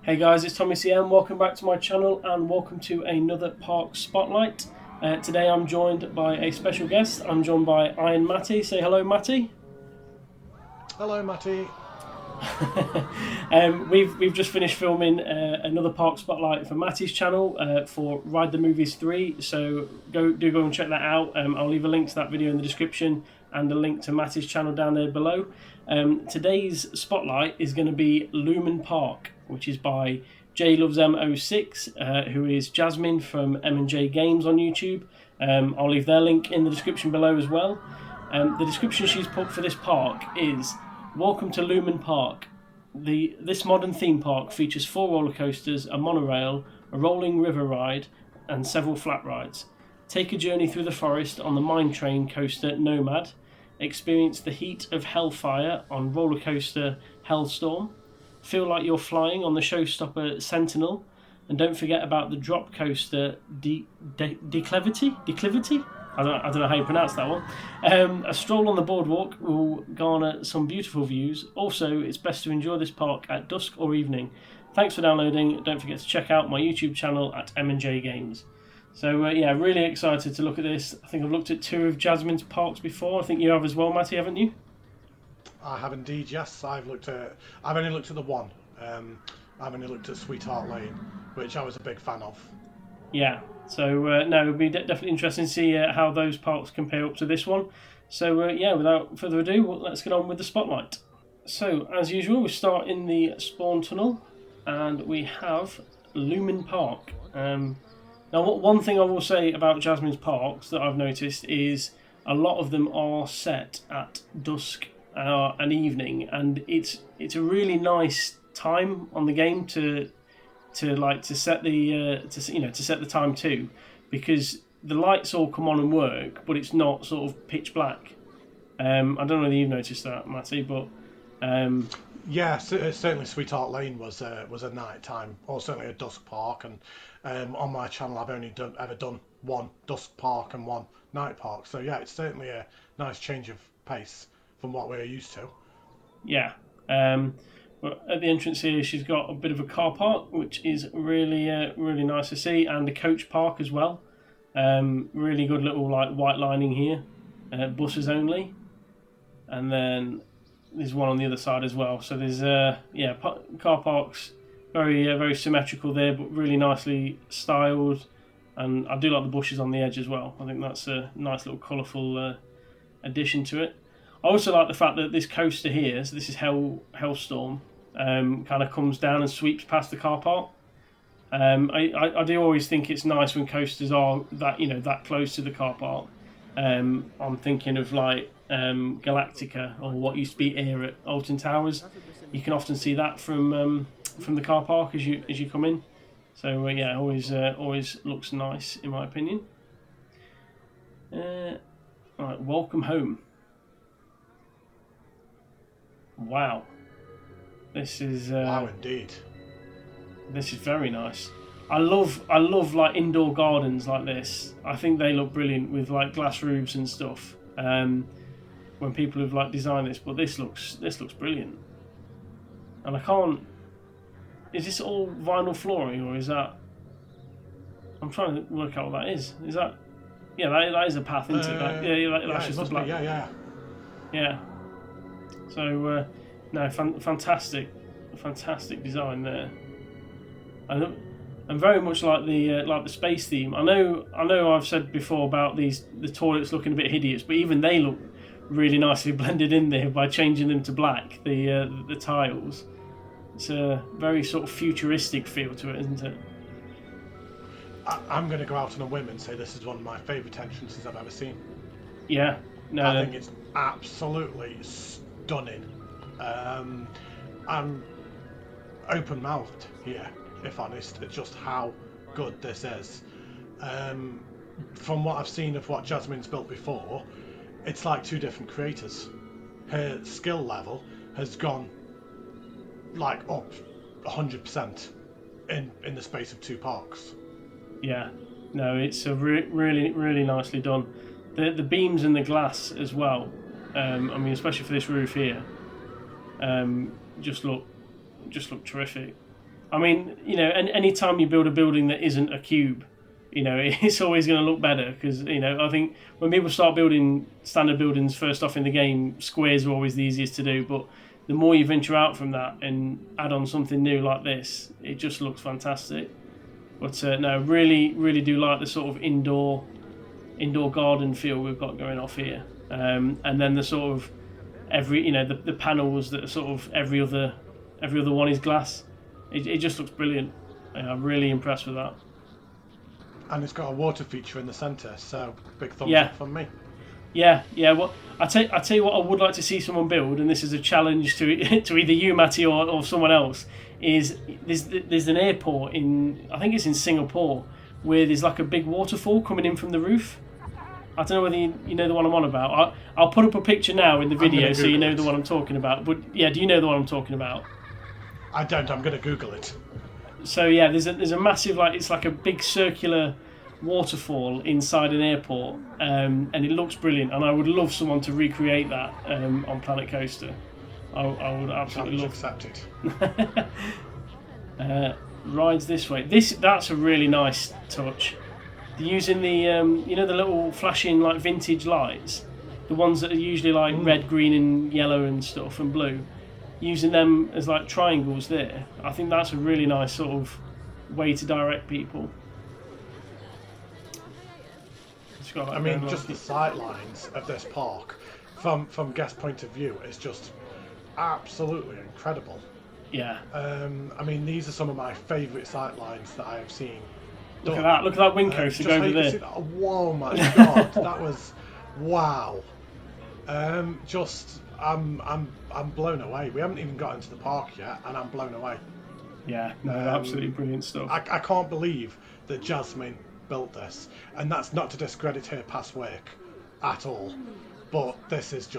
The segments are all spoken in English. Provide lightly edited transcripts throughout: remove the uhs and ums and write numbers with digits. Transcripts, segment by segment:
Hey guys, it's Tommy CM. Welcome back to my channel and welcome to another Park Spotlight. Today I'm joined by a special guest. I'm joined by Iron Matty. Say hello, Matty. Hello, Matty. We've just finished filming another Park Spotlight for Matty's channel for Ride the Movies 3. So go and check that out. I'll leave a link to that video in the description and a link to Matty's channel down there below. Today's Spotlight is going to be Lumen Park, which is by JLovesM06, who is Jasmine from M&J Games on YouTube. I'll leave their link in the description below as well. The description she's put for this park is: welcome to Lumen Park. This modern theme park features 4 roller coasters, a monorail, a rolling river ride, and several flat rides. Take a journey through the forest on the mine train coaster Nomad. Experience the heat of hellfire on roller coaster Hellestorm. Feel like you're flying on the showstopper Sentinel. And don't forget about the drop coaster Declivity? I don't know how you pronounce that one. A stroll on the boardwalk will garner some beautiful views. Also, it's best to enjoy this park at dusk or evening. Thanks for downloading. Don't forget to check out my YouTube channel at M&J Games. So yeah, really excited to look at this. I think I've looked at 2 of Jasmine's parks before. I think you have as well, Matty, haven't you? I have indeed, yes. I've only looked at the one. I've only looked at Sweetheart Lane, which I was a big fan of. Yeah, so no, it'll be definitely interesting to see how those parks compare up to this one. So yeah, without further ado, let's get on with the spotlight. So as usual, we start in the spawn tunnel, and we have Lumen Park. Now, one thing I will say about Jasmine's parks that I've noticed is a lot of them are set at dusk and evening, and it's a really nice time on the game to set the time to, because the lights all come on and work, but it's not sort of pitch black. I don't know whether you've noticed that, Matty, but yeah, certainly Sweetheart Lane was a night time, or certainly a dusk park, and on my channel I've only ever done one dusk park and one night park. So yeah, it's certainly a nice change of pace from what we're used to. Yeah. But at the entrance here, she's got a bit of a car park, which is really nice to see, and a coach park as well. Really good little white lining here. Buses only, and then there's one on the other side as well. So there's car parks, very symmetrical there, but really nicely styled. And I do like the bushes on the edge as well. I think that's a nice little colourful addition to it. I also like the fact that this coaster here, so this is Hellestorm, kind of comes down and sweeps past the car park. I do always think it's nice when coasters are that close to the car park. I'm thinking of Galactica, or what used to be Air at Alton Towers. You can often see that from the car park as you come in. So yeah, always looks nice in my opinion. Right, welcome home. Wow, this is wow, indeed. This is very nice. I love indoor gardens like this. I think they look brilliant with glass roofs and stuff. When people have designed this, but this looks brilliant. And I can't. Is this all vinyl flooring, or is that? I'm trying to work out what that is. Is that? Yeah, that is a path into that. Yeah, that's just the black. Yeah. So no, fantastic design there. And very much like the space theme. I know I've said before about the toilets looking a bit hideous, but even they look really nicely blended in there by changing them to black. The tiles. It's a very sort of futuristic feel to it, isn't it? I'm going to go out on a whim and say this is one of my favourite entrances I've ever seen. Yeah, no, I think it's absolutely stunning. I'm open-mouthed here, if honest, at just how good this is. From what I've seen of what Jasmine's built before, it's like 2 different creators. Her skill level has gone up 100% in the space of 2 parks. Yeah, no, it's a really nicely done. The beams and the glass as well. I mean, especially for this roof here, just look terrific. I mean, you know, any time you build a building that isn't a cube, you know, it's always going to look better because, you know, I think when people start building standard buildings first off in the game, squares are always the easiest to do. But the more you venture out from that and add on something new like this, it just looks fantastic. But no, really do like the sort of indoor garden feel we've got going off here. And then the sort of the panels that are sort of every other one is glass. It just looks brilliant. I'm really impressed with that. And it's got a water feature in the centre, so big thumbs up from me. Yeah. Well, I tell you what, I would like to see someone build, and this is a challenge to either you, Matty, or someone else. Is there's an airport I think it's in Singapore, where there's like a big waterfall coming in from the roof. I don't know whether you know the one I'm on about. I'll put up a picture now in the video so you know the one I'm talking about. But yeah, do you know the one I'm talking about? I don't. I'm going to Google it. So yeah, there's a massive, like, it's like a big circular waterfall inside an airport, and it looks brilliant. And I would love someone to recreate that on Planet Coaster. I would absolutely love. Accepted. Rides this way. That's a really nice touch. They're using the the little flashing like vintage lights, the ones that are usually like red, green, and yellow and stuff and blue. Using them as like triangles there, I think that's a really nice sort of way to direct people. I mean, just the sight lines of this park, from guest point of view, is just absolutely incredible. Yeah. I mean, these are some of my favourite sight lines that I have seen. Look at that wing coaster go over there. Whoa, my God, that was wow. I'm blown away. We haven't even got into the park yet, and I'm blown away. Yeah, no, absolutely brilliant stuff. I can't believe that Jasmine built this, and that's not to discredit her past work at all, but this is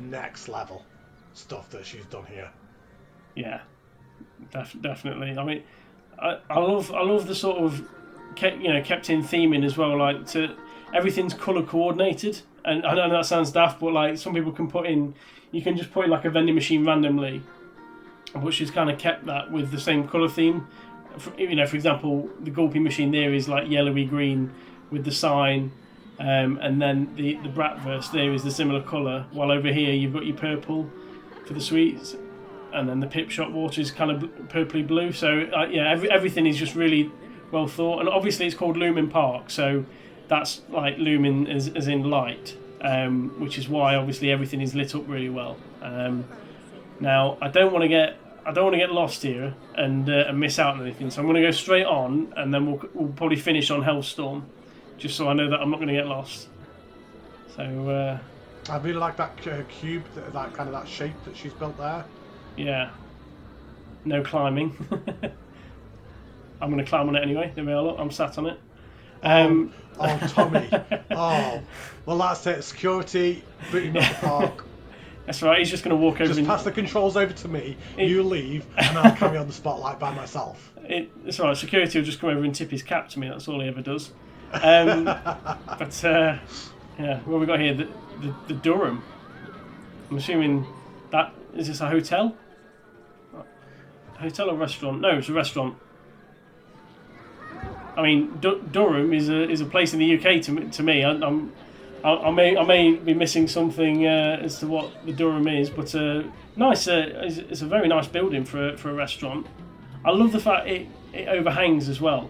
next level stuff that she's done here. Yeah, definitely. I mean, I love the sort of kept in theming as well. Like everything's colour coordinated, and I know that sounds daft, but like some people you can just put in like a vending machine randomly, but she's kind of kept that with the same colour theme. For example, the gulping machine there is like yellowy green with the sign, and then the Bratwurst there is the similar colour, while over here you've got your purple for the sweets, and then the Pip Shop water is kind of purpley blue. So everything is just really well thought, and obviously it's called Lumen Park, so that's like lumen as in light, which is why obviously everything is lit up really well. Now I don't want to get lost here and miss out on anything, so I'm going to go straight on, and then we'll probably finish on Hellestorm, just so I know that I'm not going to get lost. So I really like that cube, that kind of that shape that she's built there. Yeah. No climbing. I'm going to climb on it anyway. There we are. Look, I'm sat on it. Tommy. Oh, well, that's it. Security, booting up the park. That's right. He's just going to walk over. Just pass the controls over to me. You leave, and I'll carry on the spotlight by myself. It's all right. Security will just come over and tip his cap to me. That's all he ever does. But yeah, what we got here? The Durham. I'm assuming that is this a hotel? Hotel or restaurant? No, it's a restaurant. I mean, Durham is a place in the UK to me. I may be missing something as to what the Durham is, but nice. It's a very nice building for a restaurant. I love the fact it overhangs as well.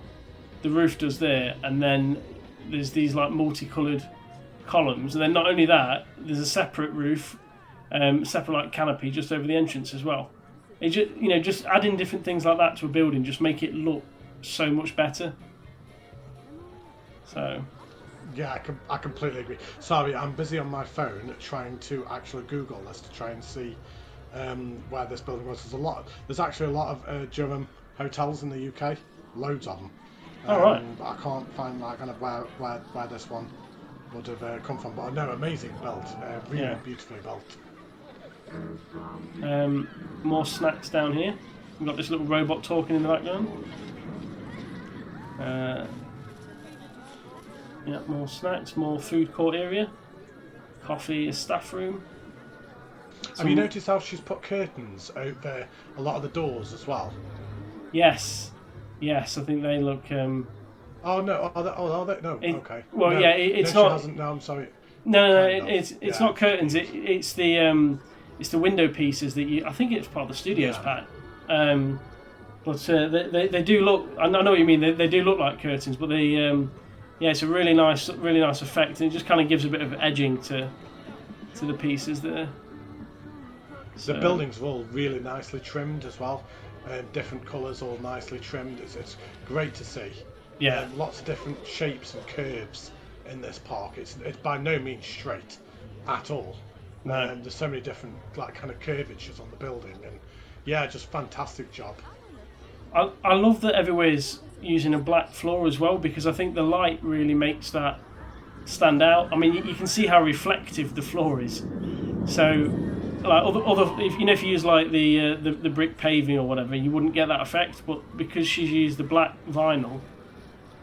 The roof does there, and then there's these like multicoloured columns, and then not only that, there's a separate roof, separate like canopy just over the entrance as well. It just adding different things like that to a building just make it look so much better. So. Yeah, I completely agree. Sorry, I'm busy on my phone trying to actually Google this to try and see where this building was. There's actually a lot of Durham hotels in the UK, loads of them. Right. But I can't find like kind of where this one would have come from. But no, amazing built, really beautifully built. More snacks down here. We've got this little robot talking in the background. Yeah, more snacks, more food court area. Coffee, a staff room. Have you noticed how she's put curtains over a lot of the doors as well? Yes, yes, I think they look. Oh no! Are they? No. Okay. Well, no, yeah, it's no, not. she hasn't. No, I'm sorry. No, Kind of. it's Yeah. not curtains. It's the window pieces that you. I think it's part of the studios Yeah. pack. But they do look. I know what you mean. They do look like curtains, but they yeah, it's a really nice effect, and it just kind of gives a bit of edging to the pieces there. So, The buildings are all really nicely trimmed as well. Different colours, all nicely trimmed. It's great to see. Yeah. Lots of different shapes and curves in this park. It's by no means straight at all. No. There's so many different like kind of curvatures on the building, and yeah, just fantastic job. I love that everywhere's using a black floor as well, because I think the light really makes that stand out. I mean, you can see how reflective the floor is. So, like if you use like the brick paving or whatever, you wouldn't get that effect. But because she's used the black vinyl,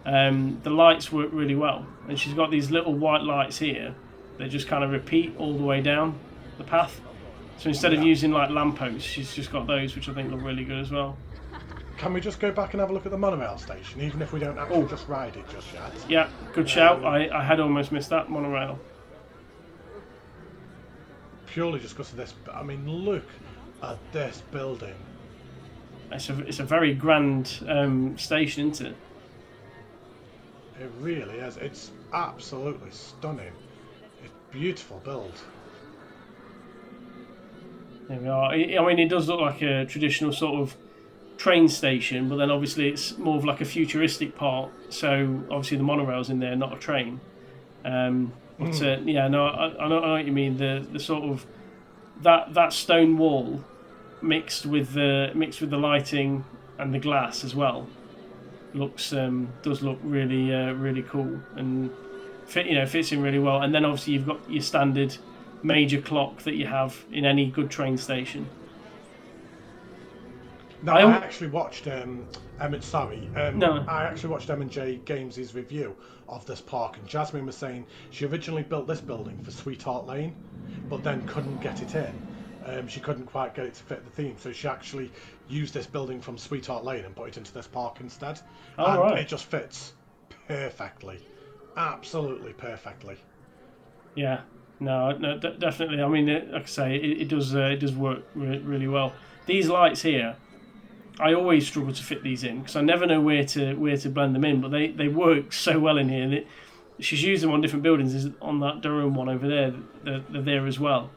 the lights work really well, and she's got these little white lights here. They just kind of repeat all the way down the path. So instead of using like lampposts, she's just got those, which I think look really good as well. Can we just go back and have a look at the monorail station, even if we don't actually just ride it just yet? Yeah, good shout. I had almost missed that monorail. Purely just because of this. I mean, look at this building. It's a very grand station, isn't it? It really is. It's absolutely stunning. It's a beautiful build. There we are. I mean, it does look like a traditional sort of train station, but then obviously it's more of like a futuristic part. So obviously the monorail's in there, not a train. Yeah, no, I know what you mean. The sort of that stone wall mixed with the lighting and the glass as well does look really cool, and fits in really well. And then obviously you've got your standard major clock that you have in any good train station. No, I actually watched No. I actually watched M&J Games' review of this park, and Jasmine was saying she originally built this building for Sweetheart Lane, but then couldn't get it in. She couldn't quite get it to fit the theme, so she actually used this building from Sweetheart Lane and put it into this park instead. Right. It just fits perfectly, absolutely perfectly. Yeah, no, definitely. I mean, like I say, it does work really well. These lights here, I always struggle to fit these in because I never know where to blend them in, but they work so well in here. And she's used them on different buildings. On that Durham one over there, they're there as well.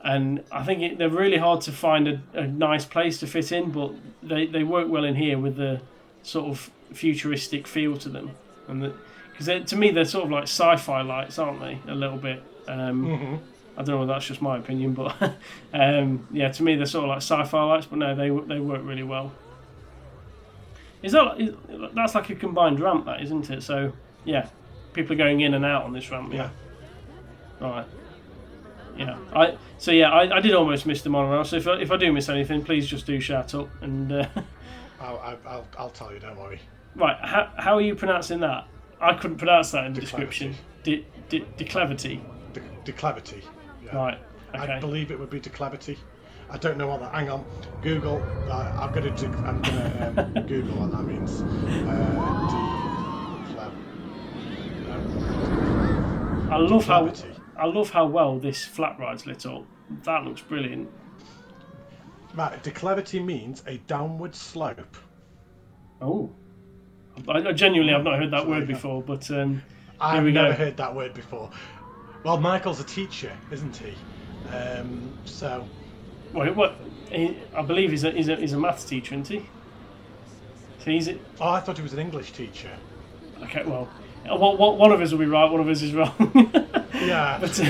And I think they're really hard to find a nice place to fit in, but they work well in here with the sort of futuristic feel to them. And because to me they're sort of like sci-fi lights, aren't they? A little bit. I don't know if that's just my opinion, but yeah, to me they're sort of like sci-fi lights. But no, they work really well. That's like a combined ramp, that isn't it? So yeah, people are going in and out on this ramp. Yeah. Right. Yeah. I did almost miss the monorail. So if I do miss anything, please just do shout up and. I'll tell you. Don't worry. Right. How are you pronouncing that? I couldn't pronounce that in the description. Declivity. Declivity. Yeah. Right. Okay. I believe it would be Declivity. I don't know what that. Hang on. Google. I'm gonna Google what that means. I love how well this flat ride's lit up. That looks brilliant. Matt, declivity means a downward slope. Oh. I genuinely have not heard that word before, but I've never heard that word before. Well, Michael's a teacher, isn't he? So. What? I believe he's a maths teacher, isn't he? So Oh, I thought he was an English teacher. Okay, well, one of us will be right, one of us is wrong. Yeah, but do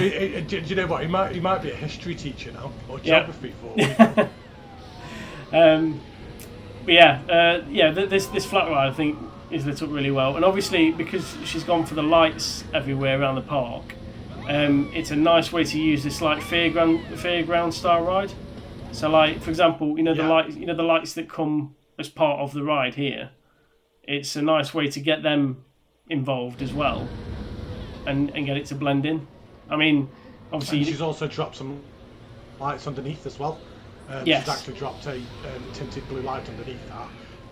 you know what? He might be a history teacher now, or geography for. But yeah, this flat ride I think is lit up really well, and obviously because she's gone for the lights everywhere around the park, it's a nice way to use this like fairground style ride. So like for example, the lights that come as part of the ride here, it's a nice way to get them involved as well, and get it to blend in. I mean, obviously she's also dropped some lights underneath as well. Yes. She's actually dropped a tinted blue light underneath that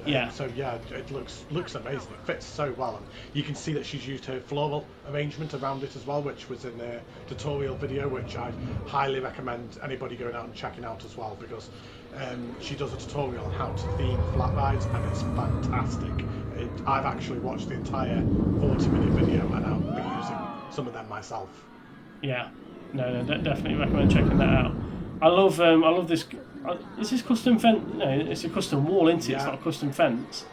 Yeah. So yeah, it looks amazing. It fits so well, and you can see that she's used her floral arrangement around it as well, which was in the tutorial video, which I highly recommend anybody going out and checking out as well, because she does a tutorial on how to theme flat rides, and it's fantastic. I've actually watched the entire 40-minute video, and I'll be using some of them myself. Yeah, no, definitely recommend checking that out. I love this. Is this custom fence? No, it's a custom wall, isn't it? Yeah. It's not a custom fence.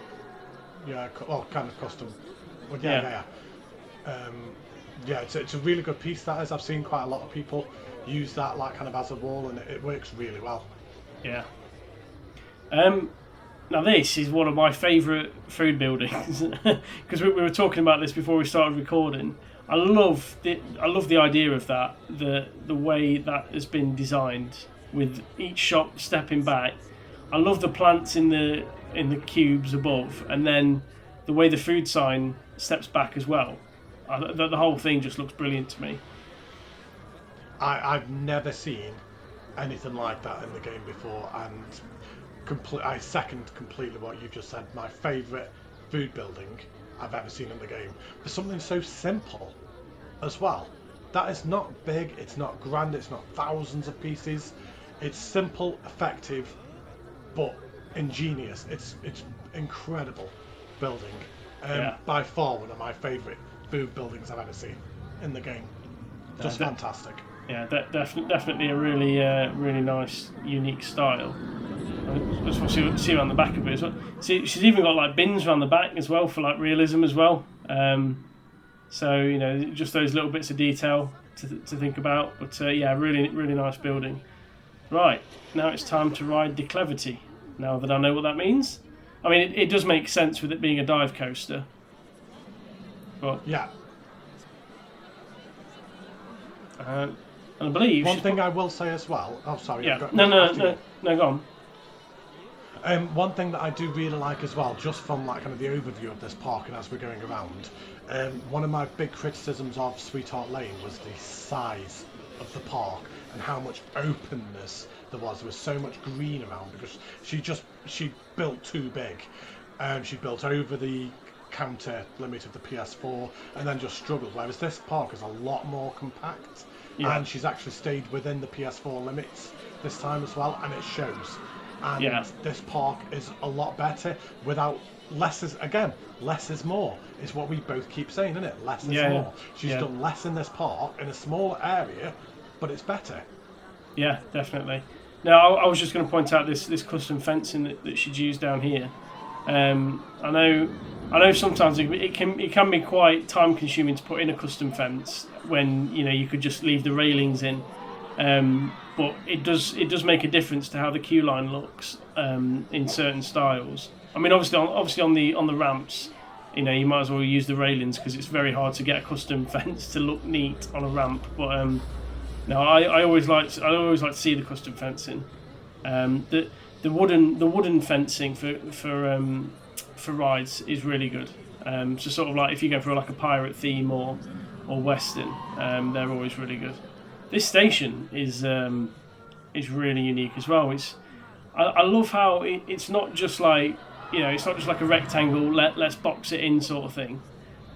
Yeah, well, kind of custom. Well, yeah. It's a really good piece, that is. I've seen quite a lot of people use that like kind of as a wall, and it works really well. Yeah. Now this is one of my favourite food buildings because we were talking about this before we started recording. I love the idea of that, the way that has been designed with each shop stepping back. I love the plants in the cubes above, and then the way the food sign steps back as well. The whole thing just looks brilliant to me. I've never seen anything like that in the game before, and I second completely what you've just said. My favourite food building I've ever seen in the game, for something so simple as well. That is not big, it's not grand, it's not thousands of pieces. It's simple, effective, but ingenious. It's incredible building. By far one of my favourite food buildings I've ever seen in the game. Just fantastic. Yeah, definitely a really nice, unique style. That's what you see around the back of it as well. See, she's even got like bins around the back as well for like realism as well. So just those little bits of detail to think about. But really nice building. Right, now it's time to ride Declivity. Now that I know what that means, I mean it does make sense with it being a dive coaster. But yeah. And I believe one thing I will say as well. Oh, sorry. Yeah. No, go on. One thing that I do really like as well, just from like kind of the overview of this park and as we're going around, one of my big criticisms of Sweetheart Lane was the size of the park and how much openness there was. There was so much green around because she built too big. She built over the counter limit of the PS4 and then just struggled. Whereas this park is a lot more compact, and she's actually stayed within the PS4 limits this time as well, and it shows. And this park is a lot better without less is more is what we both keep saying, isn't it? Less is more. She's done less in this park in a smaller area, but it's better. Yeah, definitely. Now I was just going to point out this custom fencing that she'd used down here. I know sometimes it can be quite time consuming to put in a custom fence when you could just leave the railings in. But it does make a difference to how the queue line looks in certain styles. I mean, obviously on the ramps, you might as well use the railings because it's very hard to get a custom fence to look neat on a ramp. But no, I always like to see the custom fencing. The wooden fencing for rides is really good. So sort of like if you go for like a pirate theme or western, they're always really good. This station is really unique as well. I love how it's not just like it's not just like a rectangle. Let's box it in sort of thing.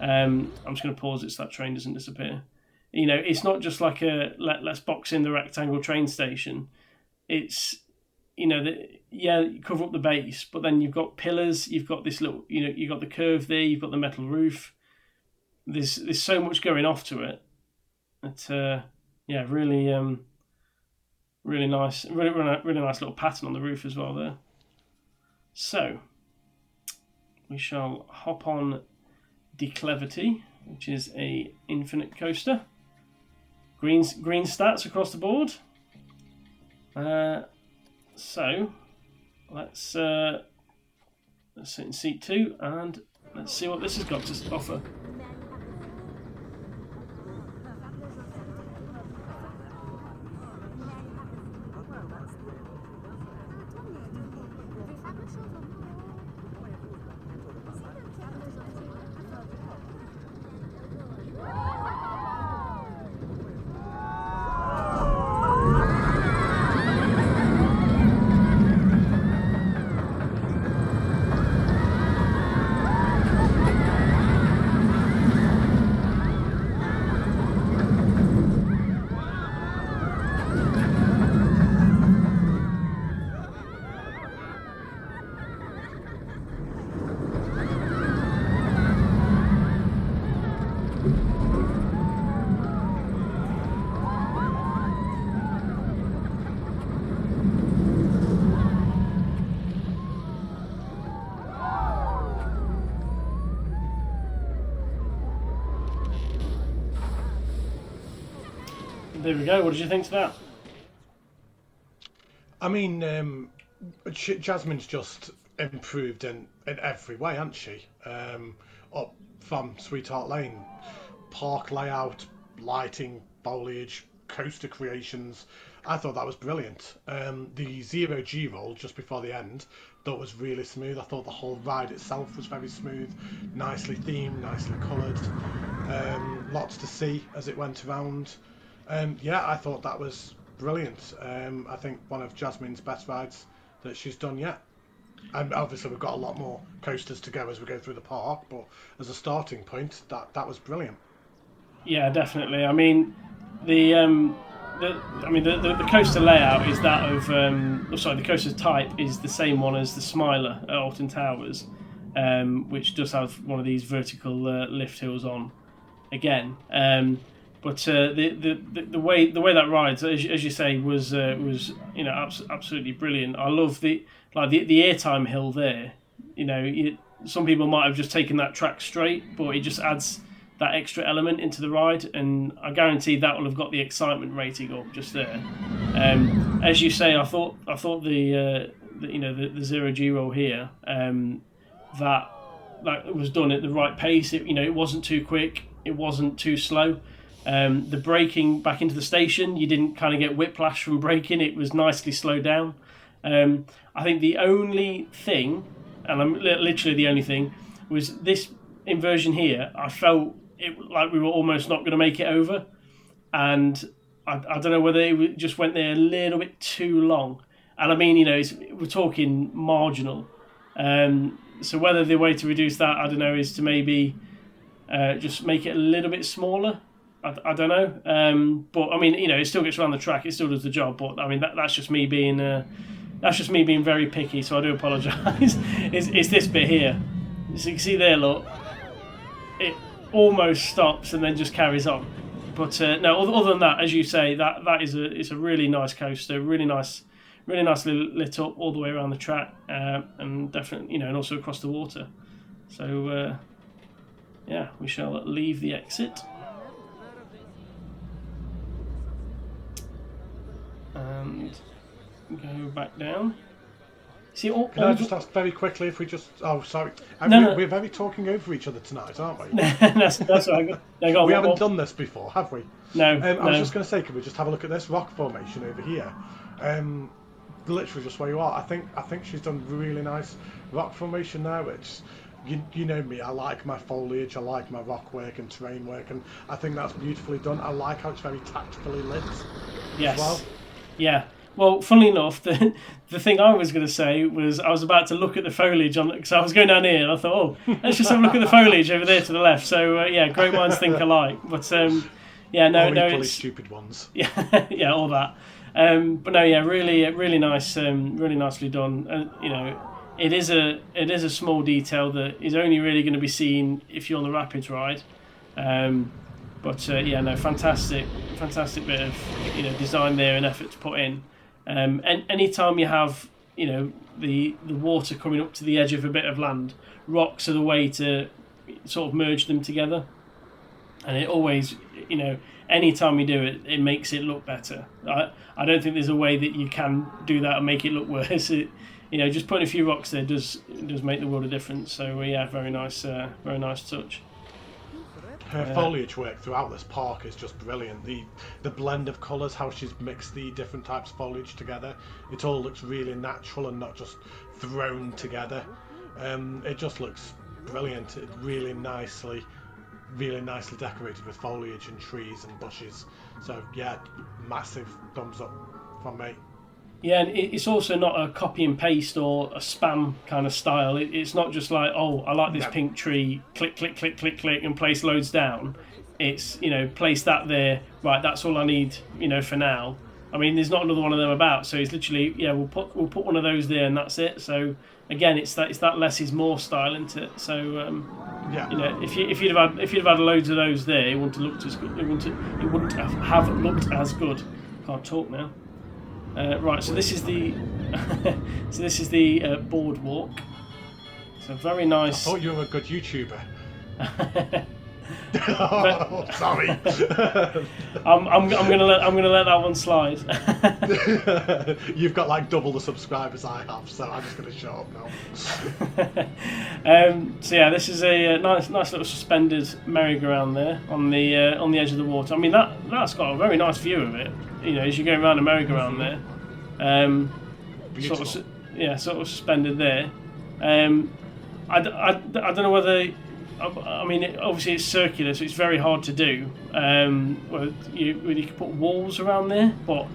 I'm just going to pause it so that train doesn't disappear. It's not just like a let's box in the rectangle train station. It's you cover up the base, but then you've got pillars. You've got this little you've got the curve there. You've got the metal roof. There's so much going off to it. Really nice, really nice little pattern on the roof as well there. So we shall hop on Declivity, which is a infinite coaster. Green stats across the board. So let's sit in seat 2 and let's see what this has got to offer. there we go. What did you think to that? I mean, Jasmine's just improved in every way, hasn't she? Up from Sweetheart Lane, park layout, lighting, foliage, coaster creations. I thought that was brilliant. The 0G roll just before the end, thought was really smooth. I thought the whole ride itself was very smooth, nicely themed, nicely coloured. Lots to see as it went around. Yeah, I thought that was brilliant. I think one of Jasmine's best rides that she's done yet. And obviously we've got a lot more coasters to go as we go through the park, but as a starting point, that was brilliant. Yeah, definitely. I mean, the coaster layout is that of the coaster type is the same one as the Smiler at Alton Towers, which does have one of these vertical lift hills on again. But the way that rides, as you say, was absolutely brilliant. I love the airtime hill there. Some people might have just taken that track straight, but it just adds that extra element into the ride, and I guarantee that will have got the excitement rating up just there. As you say, I thought the 0G roll here that was done at the right pace. It wasn't too quick, it wasn't too slow. The braking back into the station, you didn't kind of get whiplash from braking. It was nicely slowed down. I think the only thing, and I'm literally the only thing, was this inversion here. I felt like we were almost not going to make it over, and I don't know whether it just went there a little bit too long. And I mean, we're talking marginal. So whether the way to reduce that, I don't know, is to maybe just make it a little bit smaller. I don't know. But I mean, it still gets around the track. It still does the job. But I mean, that's just me being very picky. So I do apologise. It's this bit here. So you can see there, look. It almost stops and then just carries on. But no, other than that, as you say, it's a really nice coaster, really nicely lit up all the way around the track, and definitely, and also across the water. So yeah, we shall leave the exit and go back down. See, Can I just ask very quickly if we just... Oh, sorry. We're very talking over each other tonight, aren't we? that's what we haven't done this before, have we? No. I was just going to say, can we just have a look at this rock formation over here? Literally just where you are. I think she's done really nice rock formation there, which... You know me, I like my foliage, I like my rock work and terrain work, and I think that's beautifully done. I like how it's very tactically lit as well. Yeah. Well, funnily enough, the thing I was going to say was I was about to look at the foliage because I was going down here and I thought, let's just have a look at the foliage over there to the left. So yeah, great minds think alike. But yeah, no, equally stupid ones. Yeah, yeah, all that. But no, yeah, really nice, really nicely done. It is a small detail that is only really going to be seen if you're on the Rapids ride. But yeah, no, fantastic bit of design there and effort to put in. And anytime you have the water coming up to the edge of a bit of land, rocks are the way to sort of merge them together. And it always, anytime you do it, it makes it look better. I don't think there's a way that you can do that and make it look worse. Just putting a few rocks there does make the world a difference. So yeah, very nice touch. Her foliage work throughout this park is just brilliant. The blend of colours, how she's mixed the different types of foliage together, it all looks really natural and not just thrown together. It just looks brilliant. It really nicely decorated with foliage and trees and bushes. So yeah, massive thumbs up from me. Yeah, and it's also not a copy and paste or a spam kind of style. It's not just like, oh, I like this pink tree, click, click, click, click, click, and place loads down. It's, place that there, right, that's all I need, for now. I mean, there's not another one of them about, so it's literally, yeah, we'll put one of those there and that's it. So again, it's that less is more style, isn't it? So yeah, if you'd have had loads of those there, it wouldn't have looked as good. It wouldn't have looked as good. Can't talk now. Right, so this is the boardwalk. So very nice. I thought you were a good YouTuber. Oh, sorry. I'm gonna let that one slide. You've got like double the subscribers I have, so I'm just gonna shut up now. So yeah, this is a nice little suspended merry-go-round there on the edge of the water. I mean that's got a very nice view of it. You know, as you go around a merry-go-round there, sort of suspended there. I don't know whether. I mean, obviously it's circular, so it's very hard to do. Where you can put walls around there, but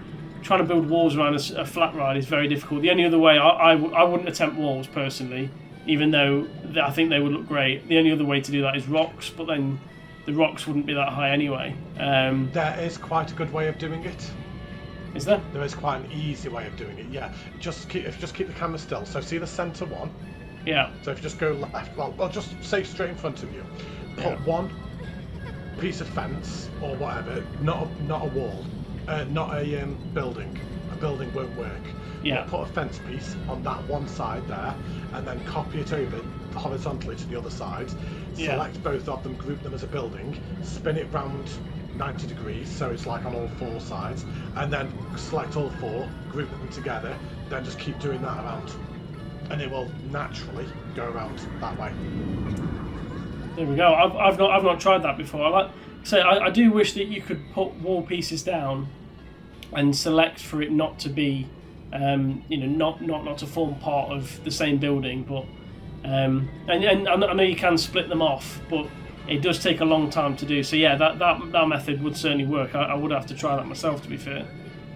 trying to build walls around a flat ride is very difficult. The only other way, I wouldn't attempt walls personally, even though I think they would look great. The only other way to do that is rocks, but then the rocks wouldn't be that high anyway. There is quite a good way of doing it. Is there? There is quite an easy way of doing it. Yeah, if you just keep the camera still. So see the centre one. Yeah. So if you just go left, well, just say straight in front of you. Put one piece of fence or whatever, not a wall, not a building. A building won't work. Yeah. But put a fence piece on that one side there, and then copy it over horizontally to the other side. Select both of them, group them as a building, spin it round 90 degrees, so it's like on all four sides, and then select all four, group them together, then just keep doing that around. And it will naturally go around that way. There we go. I've not tried that before. I do wish that you could put wall pieces down and select for it not to be, not to form part of the same building. But and I know you can split them off, but it does take a long time to do. So yeah, that method would certainly work. I would have to try that myself, to be fair.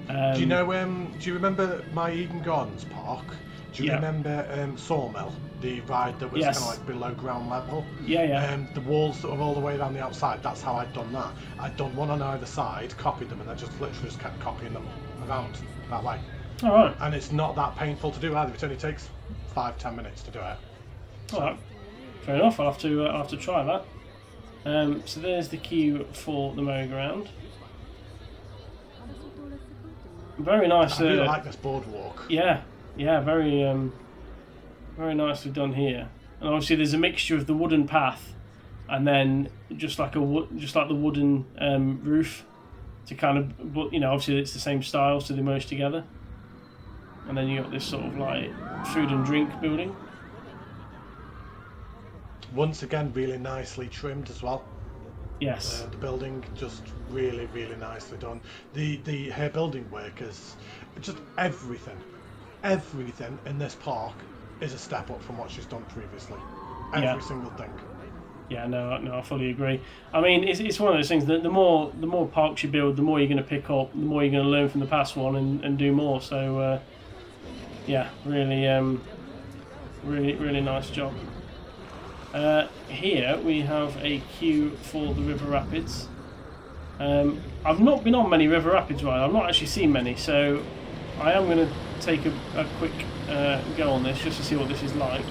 Do you know? Do you remember my Eden Gardens park? Do you remember Sawmill, the ride that was kind of like below ground level? Yeah. The walls that were all the way around the outside, that's how I'd done that. I'd done one on either side, copied them, and I just literally just kept copying them around that way. All right. And it's not that painful to do either. It only takes 5-10 minutes to do it. So. All right. Fair enough. I'll have to try that. So there's the queue for the merry-go-round. Very nice. I really like this boardwalk. Yeah, very nicely done here. And obviously, there's a mixture of the wooden path, and then just like the wooden roof to kind of, but obviously it's the same style, so they merge together. And then you got this sort of like food and drink building. Once again, really nicely trimmed as well. Yes. The building just really, really nicely done. Her building workers, just everything in this park is a step up from what she's done previously. Every single thing. Yeah, no, I fully agree. I mean, it's one of those things that the more parks you build, the more you're going to pick up, the more you're going to learn from the past one and do more. So, really, really nice job. Here we have a queue for the River Rapids. I've not been on many River Rapids rides. I've not actually seen many, so I am going to take a quick go on this just to see what this is like.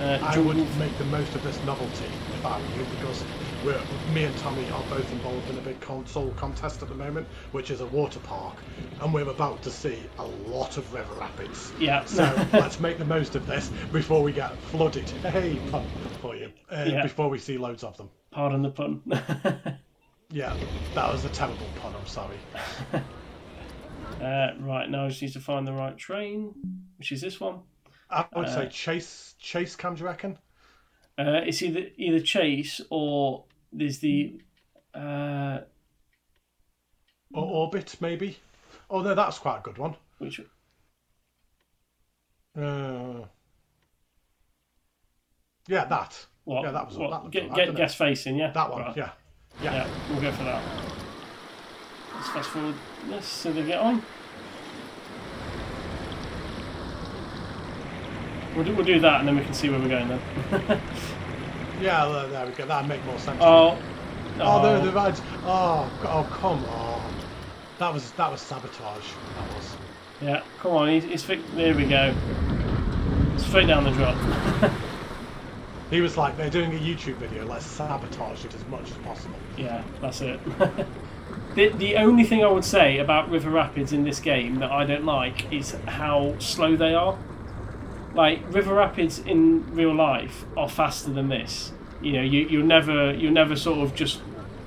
I would make the most of this novelty if I were you, because me and Tommy are both involved in a big console contest at the moment, which is a water park, and we're about to see a lot of River Rapids. Yeah. So let's make the most of this before we get flooded. Hey, pun for you. Before we see loads of them. Pardon the pun. Yeah, that was a terrible pun. I'm sorry. Right, now I just need to find the right train, which is this one. I would say Chase Cam, do you reckon? It's either Chase or there's the... or Orbit, maybe? Oh, no, that's quite a good one. Which? Yeah, that. What? Yeah, that was what? That guest facing, yeah? That one, right. Yeah, we'll go for that. Let's fast forward this so they get on. We'll do that and then we can see where we're going then. Yeah, there we go. That'd make more sense. Oh, the rides. Oh, come on. That was sabotage. That was. Yeah, come on. He's there we go. Straight down the drop. He was like, they're doing a YouTube video. Let's sabotage it as much as possible. Yeah, that's it. The only thing I would say about River Rapids in this game that I don't like is how slow they are. Like, River Rapids in real life are faster than this. you're never sort of just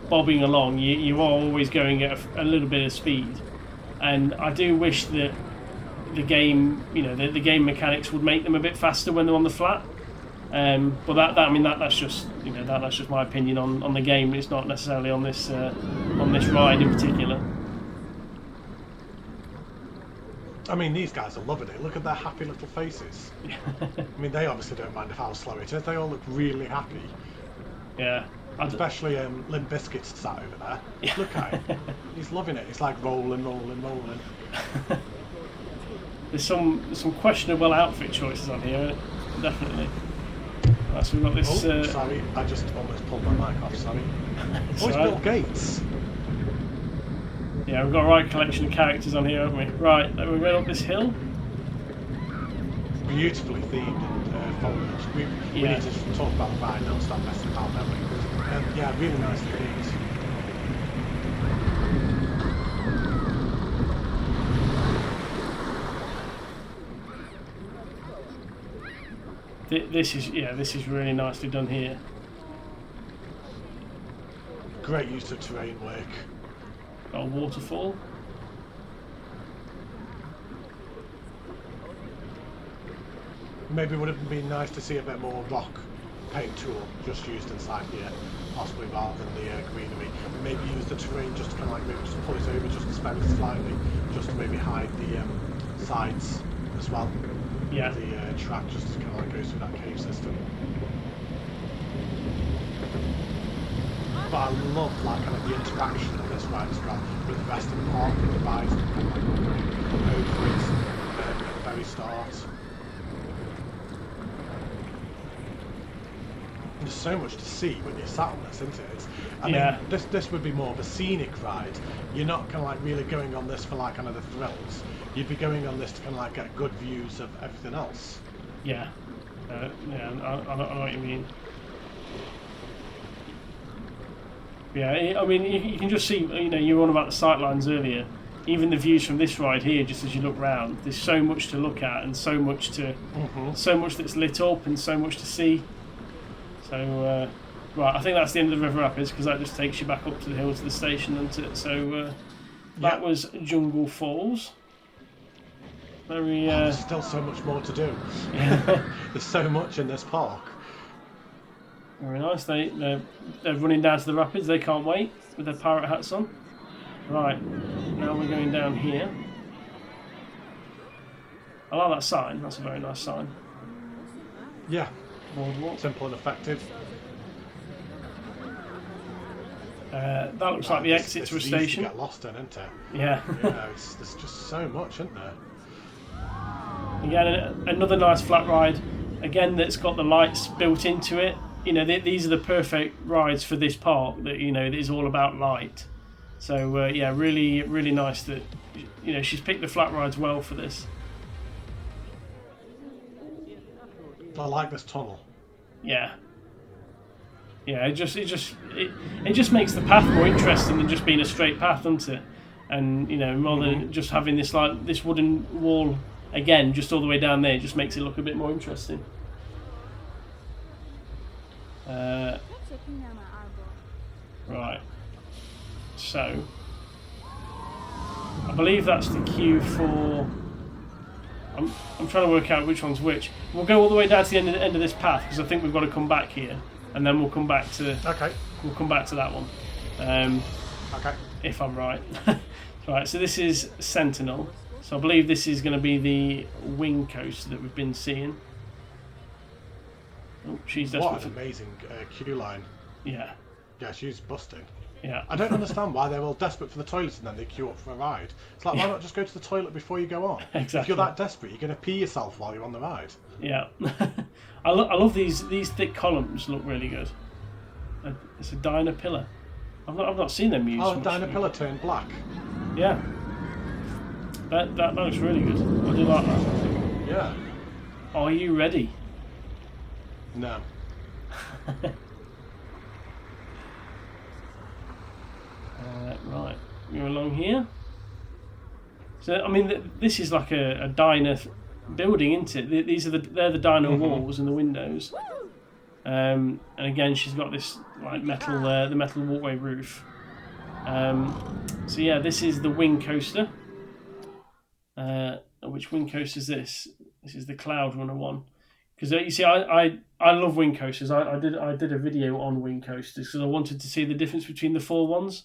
bobbing along. You are always going at a little bit of speed, and I do wish that the game, the game mechanics would make them a bit faster when they're on the flat. But that's just that's just my opinion on the game. It's not necessarily on this ride in particular. I mean, these guys are loving it. Look at their happy little faces. I mean, they obviously don't mind how slow it is. They all look really happy. Yeah. Especially Limp Bizkit's sat over there. Yeah. Look at him. He's loving it. It's like rolling. There's some questionable outfit choices on here, definitely. Right, so we've got this. Sorry, I just almost pulled my mic off. Sorry. It's Bill Gates. Yeah, we've got a right collection of characters on here, haven't we? Right, we're going up this hill. Beautifully themed and foliage. We need to talk about the ride now, stop messing about that way. Yeah, really nicely themed. This is really nicely done here. Great use of terrain work. Got a waterfall. Maybe would have been nice to see a bit more rock paint tool just used inside here, possibly rather than the greenery. Maybe use the terrain just to kind of like maybe just pull it over just very slightly, just to maybe hide the sides as well. Yeah. The track just kind of like goes through that cave system. But I love like kind of the interaction of this ride as well with the rest of the park and the rides kind of like going over it at the very start. There's so much to see when you're sat on this, isn't it? I mean, this would be more of a scenic ride. You're not kind of like really going on this for like kind of the thrills. You'd be going on this to kind of like get good views of everything else. Yeah. I know what you mean. Yeah, I mean, you can just see, you were on about the sightlines earlier. Even the views from this ride here, just as you look round, there's so much to look at and so much that's lit up and so much to see. So, right, I think that's the end of the River Rapids because that just takes you back up to the hill to the station, doesn't it? So, that was Jungle Falls. Very. There's still so much more to do. There's so much in this park. Very nice. They're running down to the rapids. They can't wait with their pirate hats on. Right, now we're going down here. I like that sign. That's a very nice sign. Yeah. Boardwalk. Simple and effective. That looks like the exit to a station. Easy to get lost in, isn't it? Yeah. There's just so much, isn't there? Again, another nice flat ride. Again, that's got the lights built into it. These are the perfect rides for this park. That it is all about light. So really, really nice that she's picked the flat rides well for this. I like this tunnel. Yeah. It just makes the path more interesting than just being a straight path, doesn't it? And rather than just having this wooden wall again, just all the way down there, it just makes it look a bit more interesting. Right. So, I believe that's the queue for. I'm trying to work out which one's which. We'll go all the way down to the end of this path because I think we've got to come back here, and then we'll come back to. Okay. We'll come back to that one. Okay. If I'm right. Right. So this is Sentinel. So I believe this is going to be the wing coaster that we've been seeing. Oh, she's desperate. What an amazing queue line. Yeah. Yeah, she's busting. Yeah. I don't understand why they're all desperate for the toilet and then they queue up for a ride. It's like, why not just go to the toilet before you go on? Exactly. If you're that desperate, you're going to pee yourself while you're on the ride. Yeah. I love these thick columns. Look really good. It's a Dyna pillar. I've not seen them used. Oh, Dyna pillar turned black. Yeah. That looks really good. I do like that. Yeah. Are you ready? No. Right, you're along here. So I mean, this is like a diner building, isn't it? They're the diner walls and the windows. And again, she's got this like metal, the metal walkway roof. So yeah, this is the wing coaster. Which wing coaster is this? This is the Cloud Runner one. Because you see, I love wing coasters. I did a video on wing coasters because I wanted to see the difference between the four ones.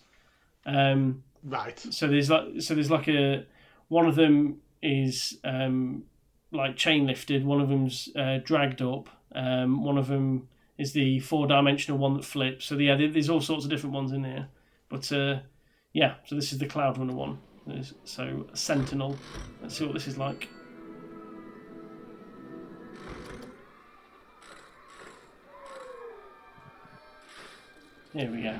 Right. So there's like a one of them is like chain lifted. One of them's dragged up. One of them is the 4-dimensional one that flips. So yeah, there's all sorts of different ones in here. But yeah, so this is the Cloud Runner one. So Sentinel. Let's see what this is like. Here we go.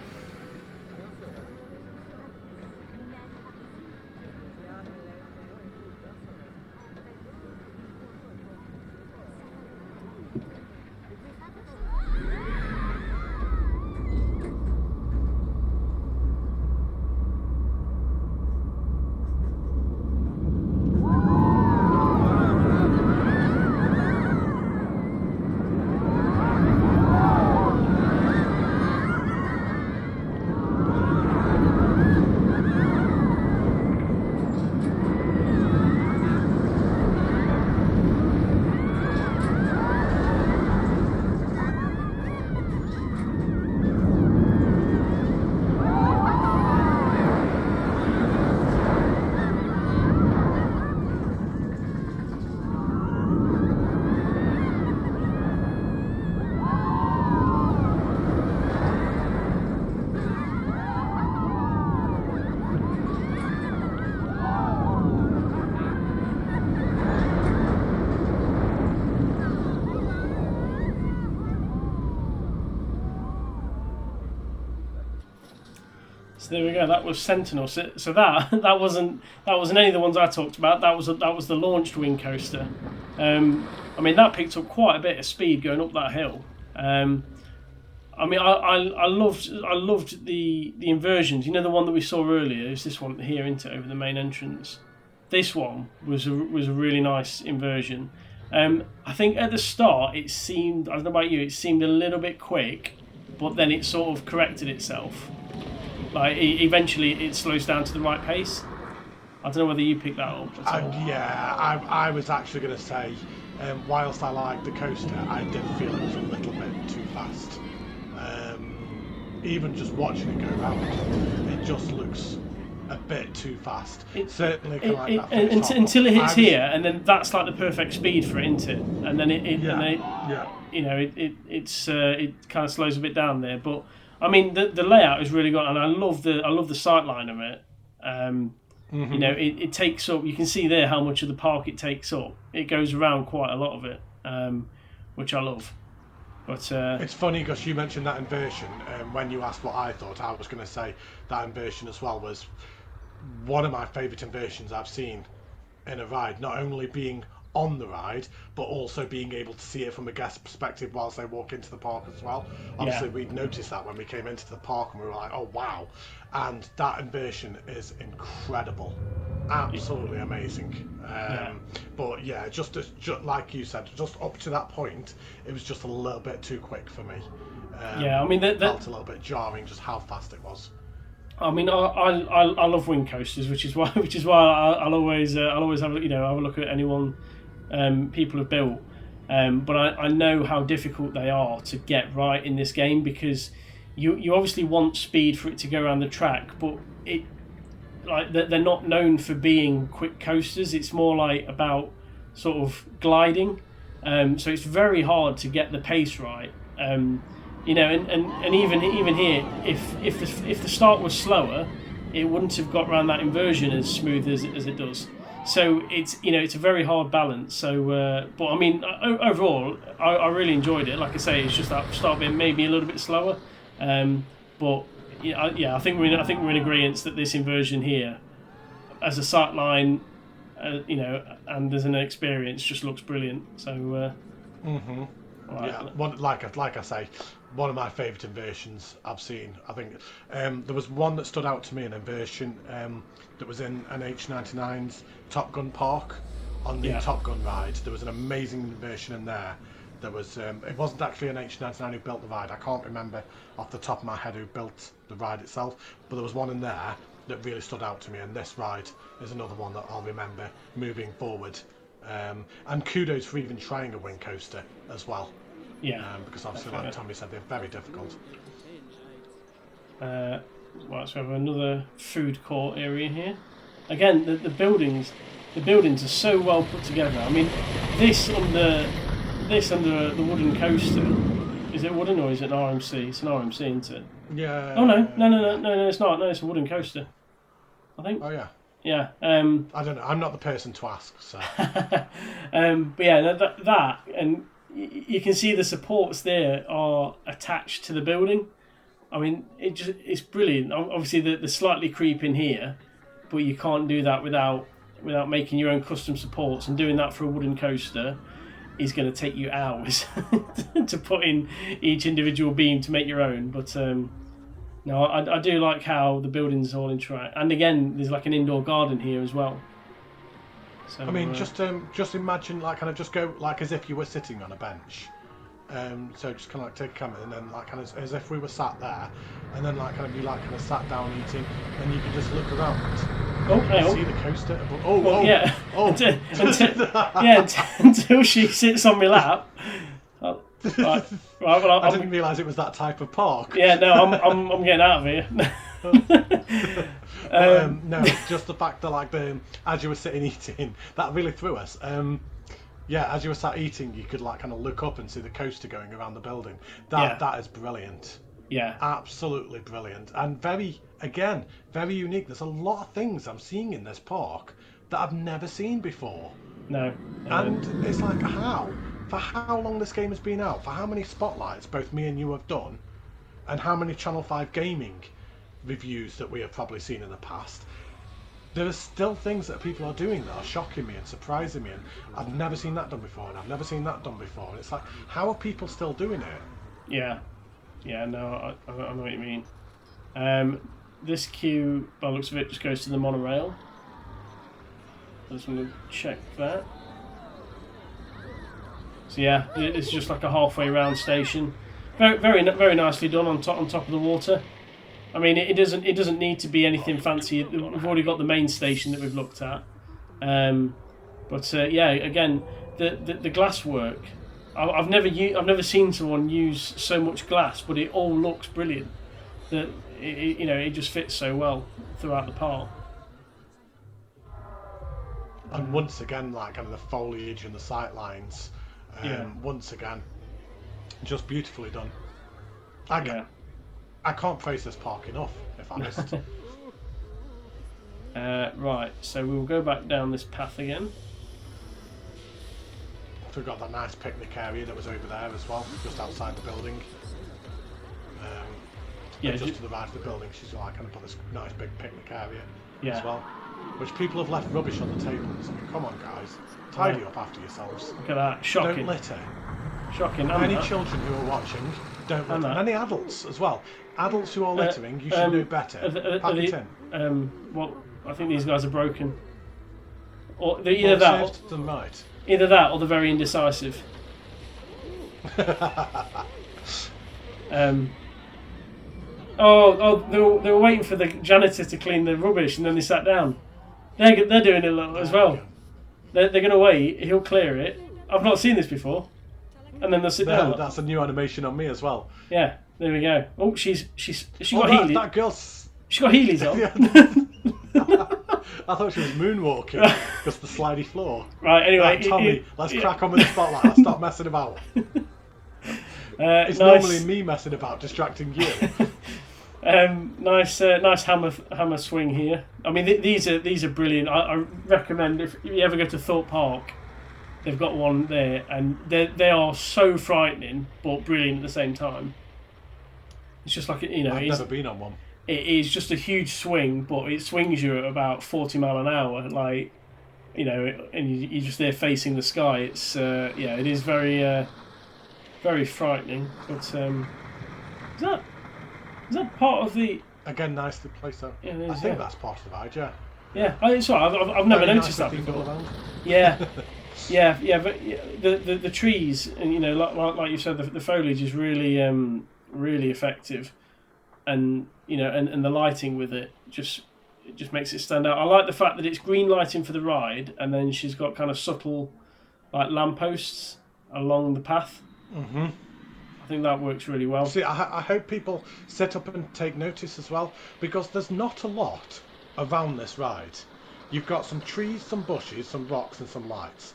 So there we go. That was Sentinel. So that wasn't any of the ones I talked about. That was the launched wing coaster. I mean that picked up quite a bit of speed going up that hill. I mean I loved the inversions. You know the one that we saw earlier is this one here, into over the main entrance. This one was a really nice inversion. I think at the start it seemed, I don't know about you, it seemed a little bit quick, but then it sort of corrected itself. Like eventually it slows down to the right pace. I don't know whether you picked that up at all. Yeah, I was actually going to say, whilst I liked the coaster, I did feel it was a little bit too fast. Even just watching it go around, it just looks a bit too fast. Certainly can like that until it hits here, and then that's like the perfect speed for it, isn't it? And then it kind of slows a bit down there. But I mean, the layout is really good, and I love the sight line of it. You know, it takes up. You can see there how much of the park it takes up. It goes around quite a lot of it, which I love. But it's funny because you mentioned that inversion. When you asked what I thought, I was going to say that inversion as well was one of my favourite inversions I've seen in a ride. Not only being on the ride, but also being able to see it from a guest perspective whilst they walk into the park as well. Obviously, we'd noticed that when we came into the park and we were like, oh wow. And that inversion is incredible. Absolutely amazing. But yeah, just like you said, just up to that point, it was just a little bit too quick for me. I mean, felt a little bit jarring just how fast it was. I mean, I love wing coasters, which is why I'll always have a look at anyone people have built. But I know how difficult they are to get right in this game, because you obviously want speed for it to go around the track, but they're not known for being quick coasters. It's more like about sort of gliding. So it's very hard to get the pace right. You know, and even here, if the start was slower, it wouldn't have got around that inversion as smooth as it does. So it's a very hard balance. So, but I mean, overall, I really enjoyed it. Like I say, it's just that start being maybe a little bit slower. But I think we're in agreement that this inversion here, as a sight line, and as an experience, just looks brilliant. So. Like I say, one of my favourite inversions I've seen. I think there was one that stood out to me, an inversion that was in an H99's Top Gun Park on the Top Gun ride. There was an amazing inversion in there There was it wasn't actually an H99 who built the ride. I can't remember off the top of my head who built the ride itself, but there was one in there that really stood out to me, and this ride is another one that I'll remember moving forward. And kudos for even trying a wing coaster as well. Yeah. Because obviously, like Tommy said, they're very difficult. Right, so we have another food court area here. Again, the buildings are so well put together. I mean, this under the wooden coaster. Is it wooden or is it an RMC? It's an RMC, isn't it? Yeah. Oh no, it's not. No, it's a wooden coaster, I think. Oh yeah. Yeah. I don't know. I'm not the person to ask. So. But yeah, that and you can see the supports there are attached to the building. I mean, it's brilliant. Obviously, the slightly creep in here, but you can't do that without making your own custom supports, and doing that for a wooden coaster is going to take you hours to put in each individual beam to make your own. But no, I do like how the buildings all interact, and again, there's like an indoor garden here as well. So, I mean, just imagine, like, kind of just go like as if you were sitting on a bench. So just kind of like take a camera, and then like kind of as if we were sat there, and then like kind of you like kind of sat down eating, and you can just look around. See the coaster. Yeah. Until she sits on my lap. Right, well, I didn't realise it was that type of park. Yeah, no, I'm getting out of here. No, just the fact that like as you were sitting eating, that really threw us. Yeah, as you were sat eating, you could like kind of look up and see the coaster going around the building. That is brilliant. Yeah, absolutely brilliant, and very unique. There's a lot of things I'm seeing in this park that I've never seen before. No. And it's like for how long this game has been out, for how many spotlights both me and you have done, and how many Channel 5 gaming reviews that we have probably seen in the past. There are still things that people are doing that are shocking me and surprising me, and I've never seen that done before, and I've never seen that done before, and it's like, how are people still doing it? Yeah, no, I know what you mean. This queue, by the looks of it, just goes to the monorail. I just want to check that. So yeah, it's just like a halfway round station. Very, very nicely done on top of the water. I mean, it doesn't need to be anything fancy. We've already got the main station that we've looked at, but yeah, again, the glass work. I've never seen someone use so much glass, but it all looks brilliant. That it just fits so well throughout the park. And once again, like kind of the foliage and the sight lines, once again, just beautifully done. I can't praise this park enough, if honest. Right, so we'll go back down this path again. We've got that nice picnic area that was over there as well, just outside the building. Just to the right of the building, she's like kind of put this nice big picnic area as well, which people have left rubbish on the tables. I mean, come on, guys, tidy up after yourselves. Look at that, shocking. Don't litter. Shocking. Many children who are watching don't litter. Many adults as well. Adults who are littering, you should know better. Pack it in. Well, I think these guys are broken. Or they're either that or they're very indecisive. They were waiting for the janitor to clean the rubbish, and then they sat down. They're doing it as well. They're going to wait. He'll clear it. I've not seen this before. And then they'll sit down. That's a new animation on me as well. Yeah, there we go. Oh, she's got Heelys. That girl's. She got Heelys on. I thought she was moonwalking because the slidey floor. Right. Anyway, Tommy, let's crack on with the spotlight. Let's stop messing about. It's normally me messing about, distracting you. Nice hammer swing here. I mean, these are brilliant. I recommend if you ever go to Thorpe Park, they've got one there, and they are so frightening but brilliant at the same time. It's just like I've never been on one. It is just a huge swing, but it swings you at about 40 mile an hour, like and you're just there facing the sky. It's it is very very frightening. But is that part of the? Again, nicely placed out. Yeah, I think that's part of the ride. Yeah. Yeah, it's right. I've never noticed that before. Yeah. But the trees, and like you said, the foliage is really really effective, and and the lighting with it just makes it stand out. I like the fact that it's green lighting for the ride, and then she's got kind of subtle like lampposts along the path. Mm-hmm. I think that works really well. See, I hope people sit up and take notice as well, because there's not a lot around this ride. You've got some trees, some bushes, some rocks, and some lights.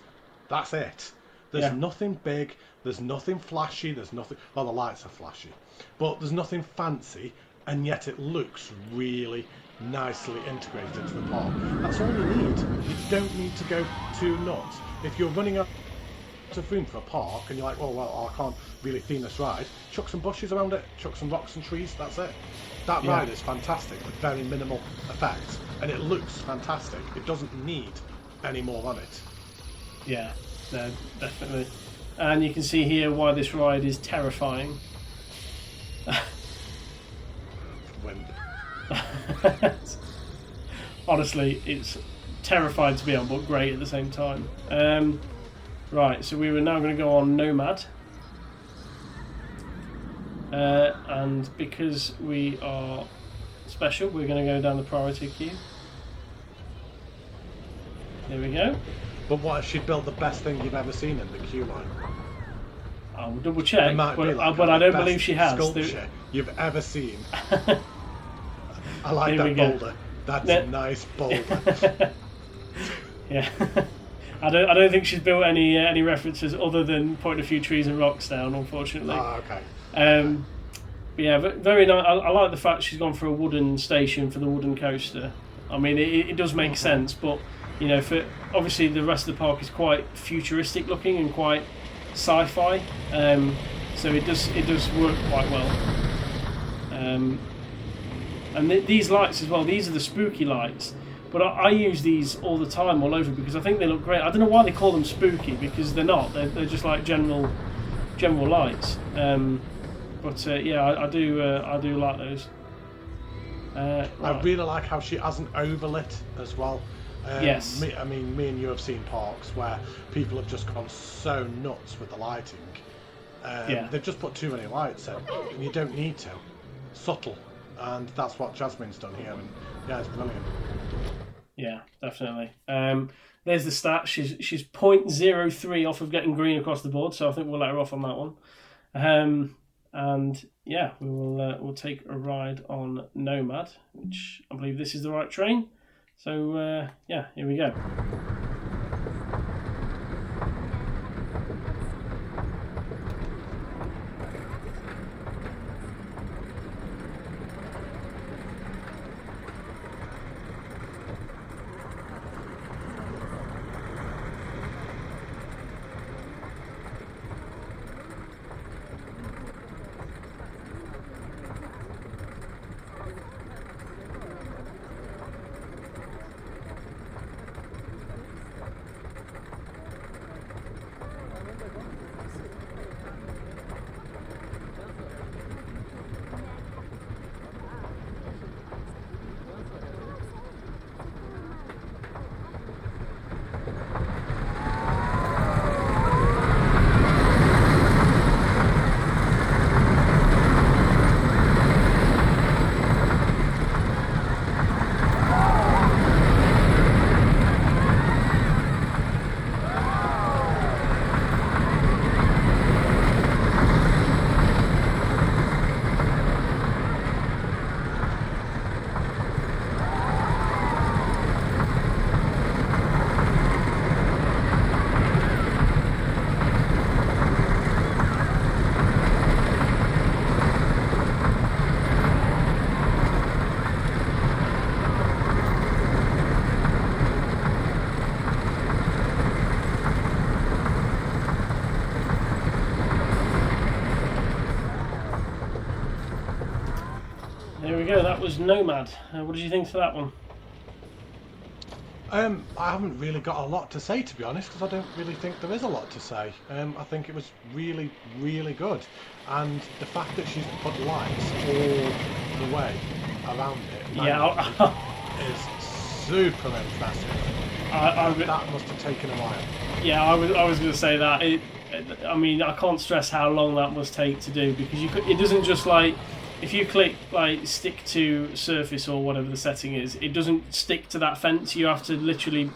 That's it. There's nothing big, there's nothing flashy, there's nothing... Well, the lights are flashy. But there's nothing fancy, and yet it looks really nicely integrated into the park. That's all you need. You don't need to go too nuts. If you're running up of room for a park and you're like, oh well, I can't really theme this ride, chuck some bushes around it, chuck some rocks and trees, that's it. That ride is fantastic with very minimal effect, and it looks fantastic. It doesn't need any more on it. Yeah, no, definitely. And you can see here why this ride is terrifying. Wimp. Honestly, it's terrifying to be on, but great at the same time. Right, so we were now going to go on Nomad. And because we are special, we're going to go down the priority queue. There we go. But what if she built the best thing you've ever seen in the queue line? I'll double check, but I don't believe she has. Sculpture you've ever seen. I like that boulder. That's a nice boulder. Yeah. I don't think she's built any references other than putting a few trees and rocks down, unfortunately. Oh, okay. But yeah, very nice. I like the fact she's gone for a wooden station for the wooden coaster. I mean, it does make sense, but for obviously the rest of the park is quite futuristic looking and quite sci-fi, so it does work quite well. And these lights as well. These are the spooky lights. But I use these all the time, all over, because I think they look great. I don't know why they call them spooky, because they're not. They're just like general lights. I do like those. Right. I really like how she hasn't overlit as well. Yes. Me and you have seen parks where people have just gone so nuts with the lighting. They've just put too many lights in, and you don't need to. Subtle, and that's what Jasmine's done here, and yeah, it's brilliant. Yeah, definitely. There's the stat. She's 0.03 off of getting green across the board, so I think we'll let her off on that one. And yeah, we'll take a ride on Nomad, which I believe this is the right train. So yeah, here we go. There we go, that was Nomad. What did you think for that one? I haven't really got a lot to say, to be honest, because I don't really think there is a lot to say. I think it was really, really good. And the fact that she's put lights all the way around it is super impressive. That must have taken a while. Yeah, I was going to say that. I mean, I can't stress how long that must take to do, because it doesn't just like, if you click like stick to surface or whatever the setting is, it doesn't stick to that fence. You have to literally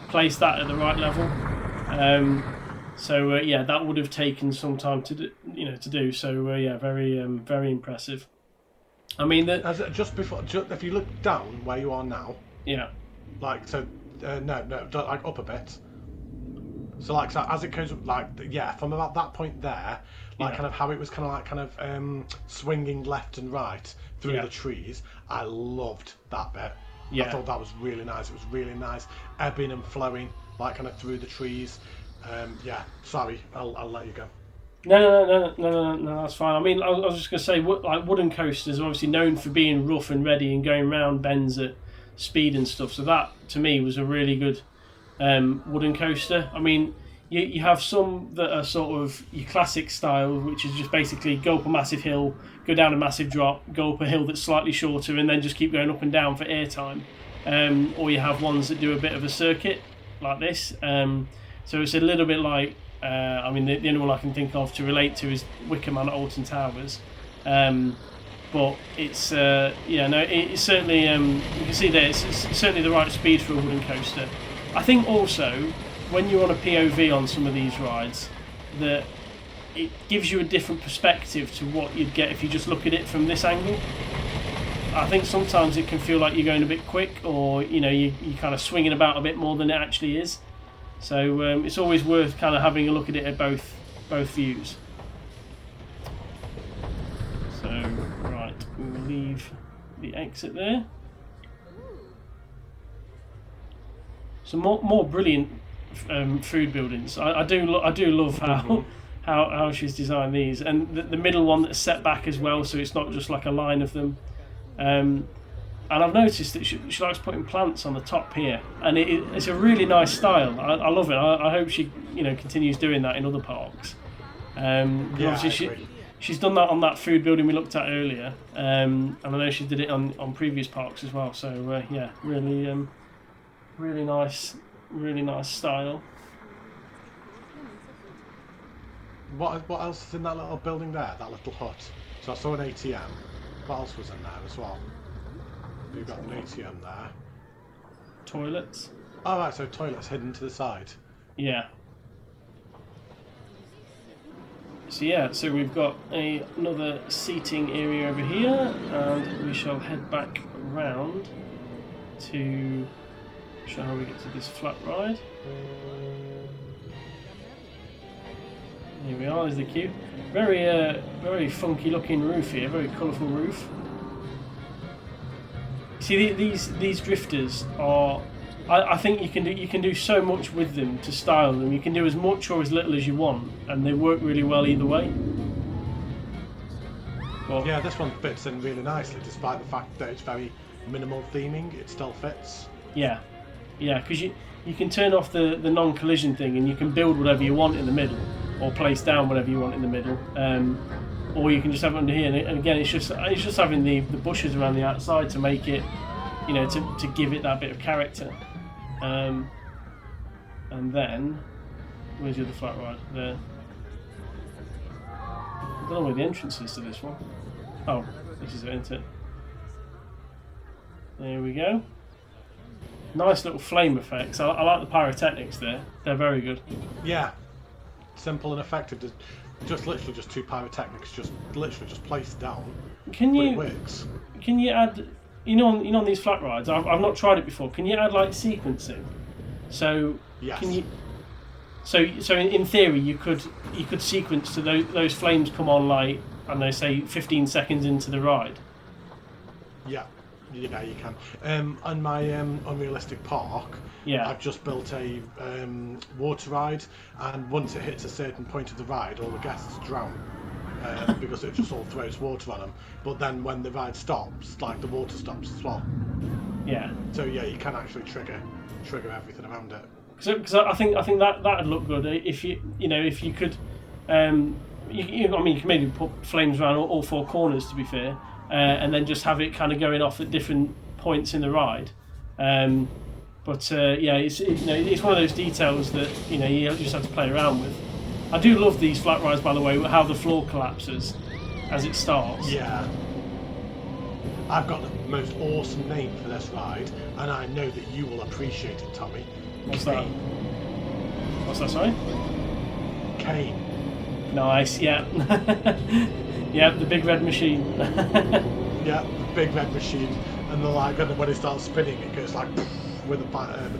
place that at the right level. So yeah, that would have taken some time to do. So yeah, very impressive. I mean, just if you look down where you are now. Yeah. Like so, no, like up a bit. So like so as it goes like from about that point there, like kind of how it was kind of swinging left and right through the trees. I loved that bit. Yeah. I thought that was really nice. It was really nice, ebbing and flowing like kind of through the trees. Yeah. Sorry, I'll let you go. No, that's fine. I mean, I was just going to say, like wooden coasters are obviously known for being rough and ready and going round bends at speed and stuff. So that to me was a really good wooden coaster. I mean, you have some that are sort of your classic style, which is just basically go up a massive hill, go down a massive drop, go up a hill that's slightly shorter, and then just keep going up and down for airtime. Or you have ones that do a bit of a circuit like this. So it's a little bit like, I mean, the only one I can think of to relate to is Wickerman at Alton Towers. But it's, it's certainly, you can see there, it's certainly the right speed for a wooden coaster. I think also, when you're on a POV on some of these rides, that it gives you a different perspective to what you'd get if you just look at it from this angle. I think sometimes it can feel like you're going a bit quick, or you're kind of swinging about a bit more than it actually is. So it's always worth kind of having a look at it at both views. So right, we'll leave the exit there. Some more brilliant food buildings. I do love how she's designed these, and the middle one that's set back as well, so it's not just like a line of them. And I've noticed that she likes putting plants on the top here, and it's a really nice style. I love it. I hope she continues doing that in other parks. Obviously she's done that on that food building we looked at earlier, and I know she did it on previous parks as well. So yeah, really nice style. What else is in that little building there? That little hut. So I saw an ATM. What else was in there as well? You've got an ATM there. Toilets. Oh right, so toilets hidden to the side. Yeah. So yeah, so we've got another seating area over here, and we shall head back round to show how we get to this flat ride. Here we are, there's the queue. Very funky looking roof here, very colourful roof. See, these drifters are, I think you can do so much with them to style them. You can do as much or as little as you want, and they work really well either way. But, yeah, this one fits in really nicely, despite the fact that it's very minimal theming. It still fits. Yeah, because you can turn off the non-collision thing, and you can build whatever you want in the middle, or place down whatever you want in the middle. Or you can just have it under here, and again, it's just having the bushes around the outside to make it, to give it that bit of character. And then, where's the other flat ride? There. I don't know where the entrance is to this one. Oh, this is it, isn't it? There we go. Nice little flame effects. I like the pyrotechnics there. They're very good. Yeah, simple and effective. Just literally just two pyrotechnics, just placed down. It works. Can you add, on these flat rides? I've not tried it before. Can you add like sequencing? So yes. Can you? So in theory you could sequence to those flames come on like, I don't know, say 15 seconds into the ride. Yeah, you can. On my Unrealistic Park. Yeah. I've just built a water ride, and once it hits a certain point of the ride, all the guests drown because it just all throws water on them. But then when the ride stops, like the water stops as well. Yeah. So yeah, you can actually trigger everything around it. Because I think that'd look good if you could. You can maybe put flames around all four corners, to be fair, and then just have it kind of going off at different points in the ride. But yeah, it's one of those details that you just have to play around with. I do love these flat rides, by the way, how the floor collapses as it starts. Yeah. I've got the most awesome name for this ride, and I know that you will appreciate it, Tommy. What's that? What's that, sorry? Kane. Nice, yeah. Yeah, the big red machine. Yeah, the big red machine. And when it starts spinning, it goes like with the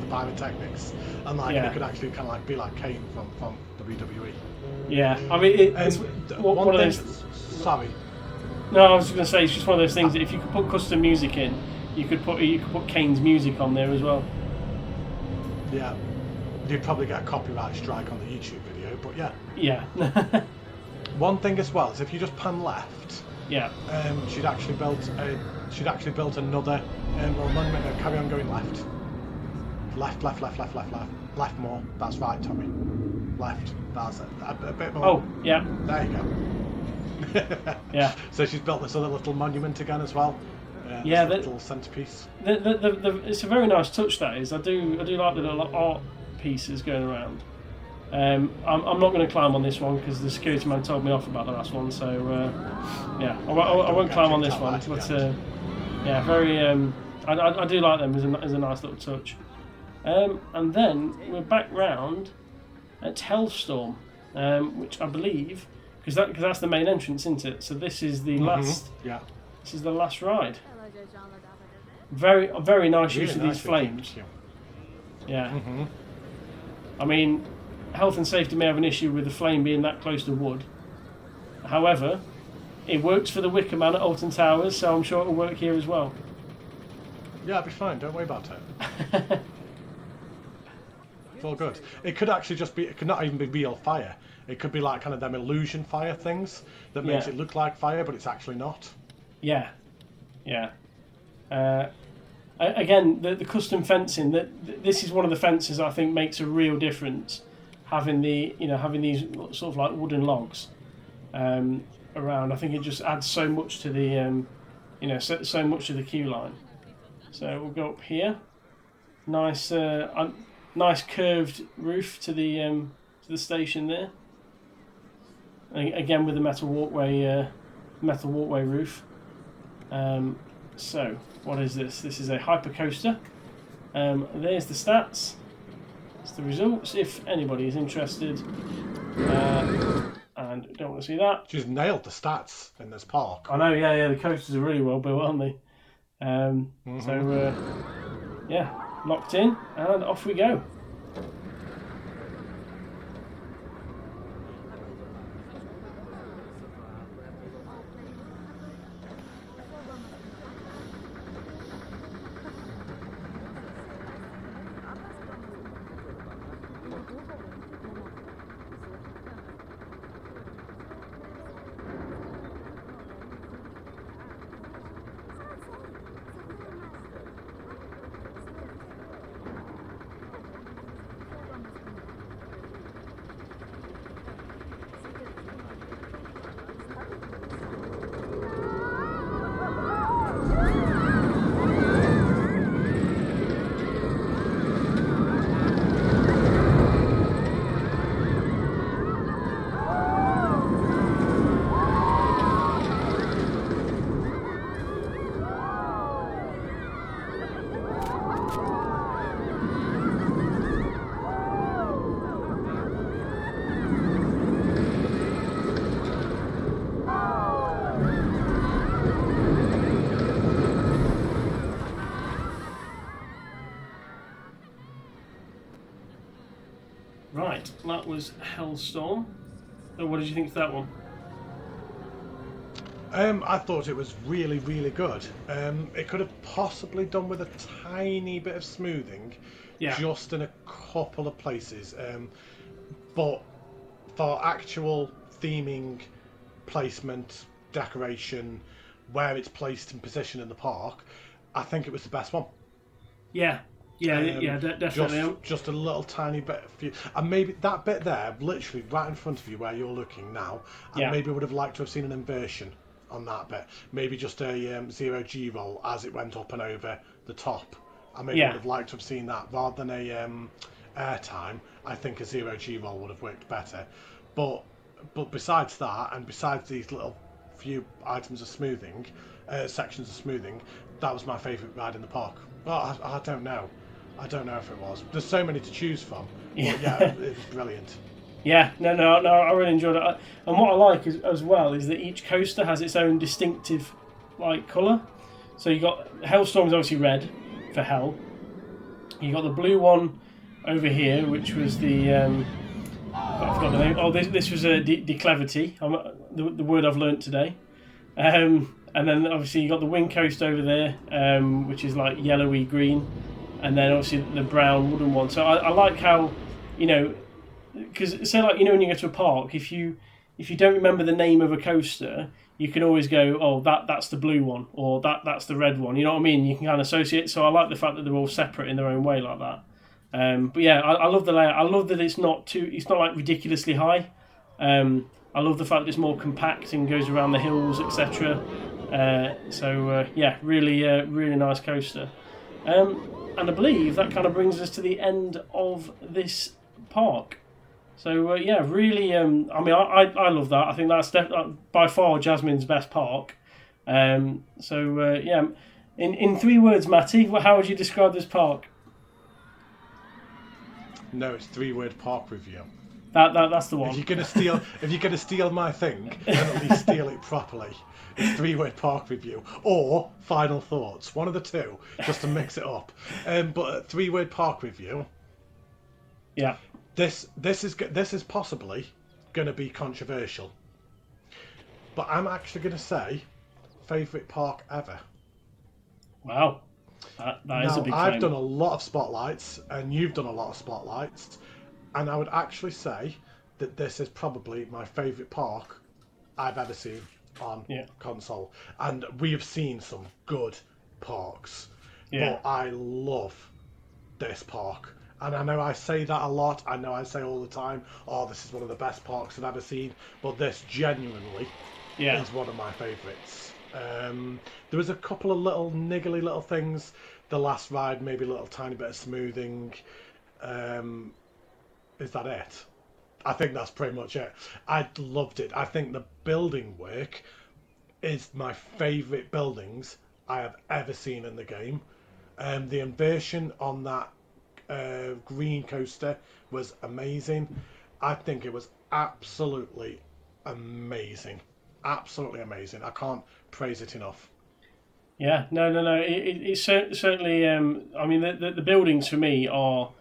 pyrotechnics. And it could actually kind of like be like Kane from WWE. Yeah, I mean, it's one of those... Sorry. No, I was going to say, it's just one of those things that if you could put custom music in, you could put Kane's music on there as well. Yeah. You'd probably get a copyright strike on the YouTube video, but yeah. Yeah. One thing as well is if you just pan left, yeah. She'd actually built another monument. No, carry on going left. Left more. That's right, Tommy. Left. That's it. A bit more. Oh, yeah. There you go. Yeah. So she's built this other little monument again as well. Yeah, little centerpiece. It's a very nice touch. That is. I do like the little art pieces going around. I'm not going to climb on this one because the security man told me off about the last one. So yeah, I won't climb on this one. But yeah, very. I do like them as a nice little touch. And then we're back round at Hellestorm, which I believe because that's the main entrance, isn't it? So this is the last. Yeah. This is the last ride. Very nice use of these flames. Yeah. I mean, health and safety may have an issue with the flame being that close to wood. However, it works for the Wicker Man at Alton Towers, so I'm sure it'll work here as well. Yeah, it'll be fine. Don't worry about it. It's all good. It could actually just be. It could not even be real fire. It could be like kind of them illusion fire things that makes it look like fire, but it's actually not. Yeah. Yeah. Again, the custom fencing. This is one of the fences I think makes a real difference. Having these sort of like wooden logs around, I think it just adds so much to the so much to the queue line. So we'll go up here. Nice curved roof to the station there. Again with the metal walkway roof. So what is this? This is a HyperCoaster. There's the stats. It's the results if anybody is interested. And don't want to see that. She's nailed the stats in this park. I know, yeah. The coasters are really well built, aren't they? So yeah, locked in and off we go. Right, that was Hellestorm. So what did you think of that one? I thought it was really, really good. It could have possibly done with a tiny bit of smoothing, just in a couple of places. But for actual theming, placement, decoration, where it's placed and positioned in the park, I think it was the best one. Yeah, definitely. Just a little tiny bit for you, and maybe that bit there, literally right in front of you where you're looking now. I maybe would have liked to have seen an inversion on that bit. Maybe just a 0G roll as it went up and over the top I maybe would have liked to have seen that rather than a airtime. I think a 0G roll would have worked better. But besides that, and besides these little few items of smoothing, sections of smoothing, that was my favourite ride in the park. Well, I don't know. I don't know if it was. There's so many to choose from. Yeah. But yeah, it was brilliant. Yeah, no, I really enjoyed it. And what I like as well is that each coaster has its own distinctive like colour. So you got Hellestorm is obviously red for hell. You got the blue one over here, which was the I forgot the name. Oh, this was a Declivity. The word I've learnt today. And then obviously you got the wing coast over there, which is like yellowy green, and then obviously the brown wooden one. So I like how, because say like when you go to a park, if you don't remember the name of a coaster, you can always go, oh, that's the blue one, or that's the red one. You know what I mean? You can kind of associate. So I like the fact that they're all separate in their own way like that. But yeah, I love the layout. I love that it's not like ridiculously high. I love the fact that it's more compact and goes around the hills, etc. Yeah, really nice coaster. And I believe that kind of brings us to the end of this park. So yeah, really. I mean, I love that. I think that's by far Jasmine's best park. Yeah, in 3 words, Matty, how would you describe this park? No, it's 3-word park review. That's the one. If you're gonna steal my thing, then at least steal it properly. It's 3-word park review or final thoughts, one of the two, just to mix it up. But 3-word park review. Yeah. This is possibly going to be controversial, but I'm actually going to say favourite park ever. Wow, that is a big claim. I've done a lot of spotlights, and you've done a lot of spotlights, and I would actually say that this is probably my favourite park I've ever seen on console. And we have seen some good parks, but I love this park. And I know I say that a lot. I know I say all the time, oh, this is one of the best parks I've ever seen. But this genuinely is one of my favourites. There was a couple of little niggly little things. The last ride, maybe a little tiny bit of smoothing. Is that it? I think that's pretty much it. I loved it. I think the building work is my favourite buildings I have ever seen in the game. The inversion on that green coaster was amazing. I think it was absolutely amazing. Absolutely amazing. I can't praise it enough. Yeah, no. It's certainly. I mean, the buildings for me are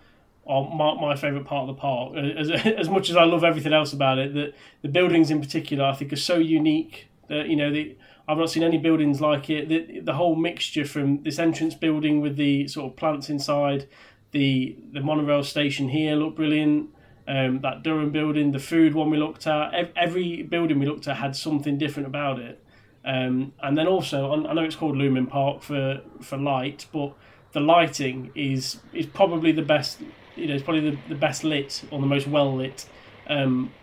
my favourite part of the park. As much as I love everything else about it, the buildings in particular I think are so unique that I've not seen any buildings like it. The whole mixture from this entrance building with the sort of plants inside. The monorail station here looked brilliant. That Durham building, the food one we looked at, every building we looked at had something different about it. And then also, I know it's called Lumen Park for light, but the lighting is probably the best. It's probably the best lit or the most well lit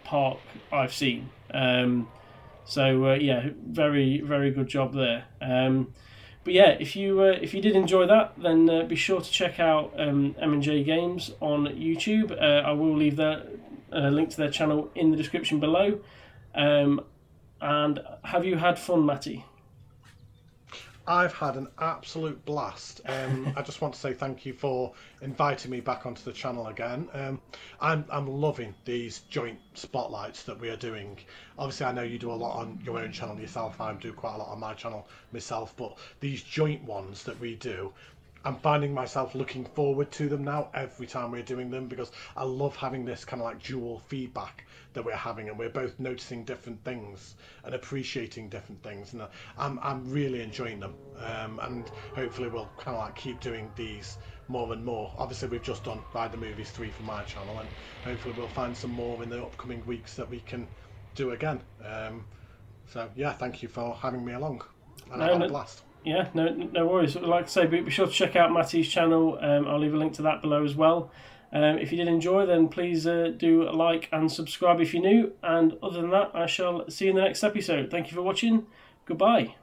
park I've seen. Yeah, very very good job there. But yeah, if you did enjoy that, then be sure to check out M&J Games on YouTube. I will leave that link to their channel in the description below. And have you had fun, Matty? I've had an absolute blast. I just want to say thank you for inviting me back onto the channel again. I'm loving these joint spotlights that we are doing. Obviously, I know you do a lot on your own channel yourself. I do quite a lot on my channel myself. But these joint ones that we do, I'm finding myself looking forward to them now every time we're doing them, because I love having this kind of like dual feedback that we're having, and we're both noticing different things and appreciating different things, and I'm really enjoying them. And hopefully we'll kind of like keep doing these more and more. Obviously we've just done Ride the Movies 3 for my channel, and hopefully we'll find some more in the upcoming weeks that we can do again. So yeah, thank you for having me along, and I had a blast. Yeah, no worries. Like I say, be sure to check out Matty's channel. I'll leave a link to that below as well. If you did enjoy, then please do like and subscribe if you're new. And other than that, I shall see you in the next episode. Thank you for watching. Goodbye.